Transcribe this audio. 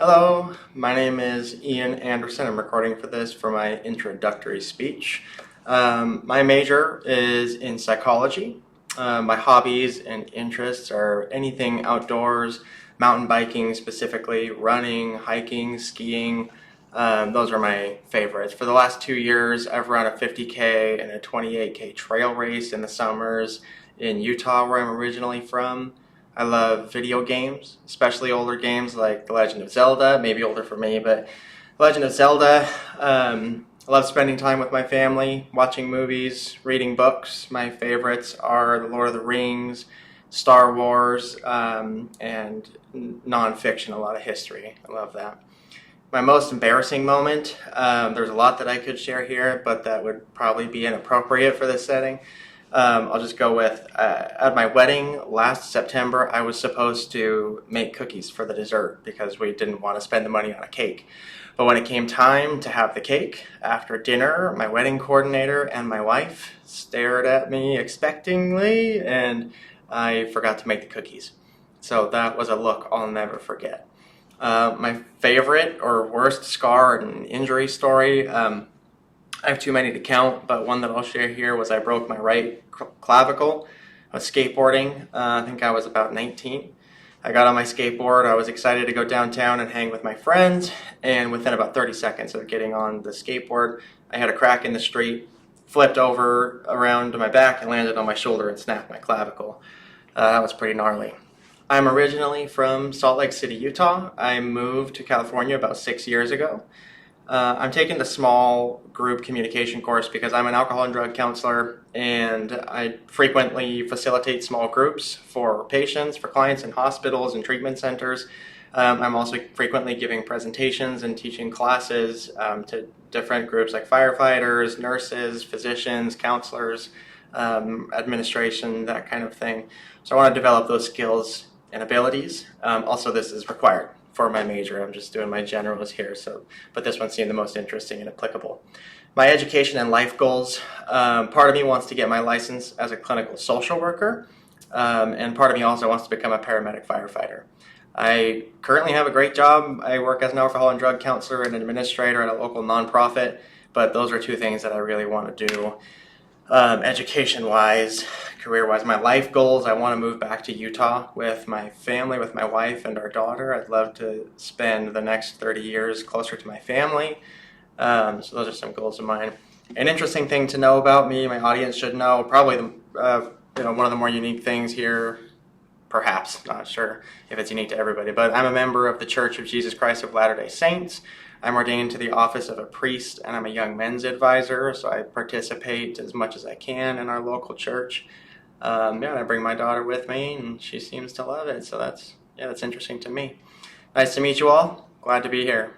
Hello, my name is Ian Anderson. I'm recording for this for my introductory speech. My major is in psychology. My hobbies and interests are anything outdoors, mountain biking specifically, running, hiking, skiing. Those are my favorites. For the last 2 years, I've run a 50K and a 28K trail race in the summers in Utah, where I'm originally from. I love video games, especially older games like The Legend of Zelda, maybe older for me, but Legend of Zelda. I love spending time with my family, watching movies, reading books. My favorites are The Lord of the Rings, Star Wars, and nonfiction, a lot of history. I love that. My most embarrassing moment, there's a lot that I could share here, but that would probably be inappropriate for this setting. I'll just go with, at my wedding last September, I was supposed to make cookies for the dessert because we didn't want to spend the money on a cake. But when it came time to have the cake, after dinner, my wedding coordinator and my wife stared at me expectingly, and I forgot to make the cookies. So that was a look I'll never forget. My favorite or worst scar and injury story, I have too many to count, but one that I'll share here was I broke my right clavicle. I was skateboarding. I think I was about 19. I got on my skateboard. I was excited to go downtown and hang with my friends, and within about 30 seconds of getting on the skateboard, I had a crack in the street, flipped over around to my back and landed on my shoulder and snapped my clavicle. That was pretty gnarly. I'm originally from Salt Lake City, Utah. I moved to California about 6 years ago. I'm taking the small group communication course because I'm an alcohol and drug counselor, and I frequently facilitate small groups for patients, for clients in hospitals and treatment centers. I'm also frequently giving presentations and teaching classes to different groups like firefighters, nurses, physicians, counselors, administration, that kind of thing. So I want to develop those skills and abilities. Also, this is required for my major. I'm just doing my generals here, but this one seemed the most interesting and applicable. My education and life goals, part of me wants to get my license as a clinical social worker, and part of me also wants to become a paramedic firefighter. I currently have a great job. I work as an alcohol and drug counselor and an administrator at a local nonprofit, but those are two things that I really want to do. Education-wise, career-wise, my life goals, I want to move back to Utah with my family, with my wife and our daughter. I'd love to spend the next 30 years closer to my family. So those are some goals of mine. An interesting thing to know about me, my audience should know, probably one of the more unique things here, perhaps, not sure if it's unique to everybody, but I'm a member of the Church of Jesus Christ of Latter-day Saints. I'm ordained to the office of a priest, and I'm a young men's advisor, so I participate as much as I can in our local church. And I bring my daughter with me, and she seems to love it, so that's interesting to me. Nice to meet you all. Glad to be here.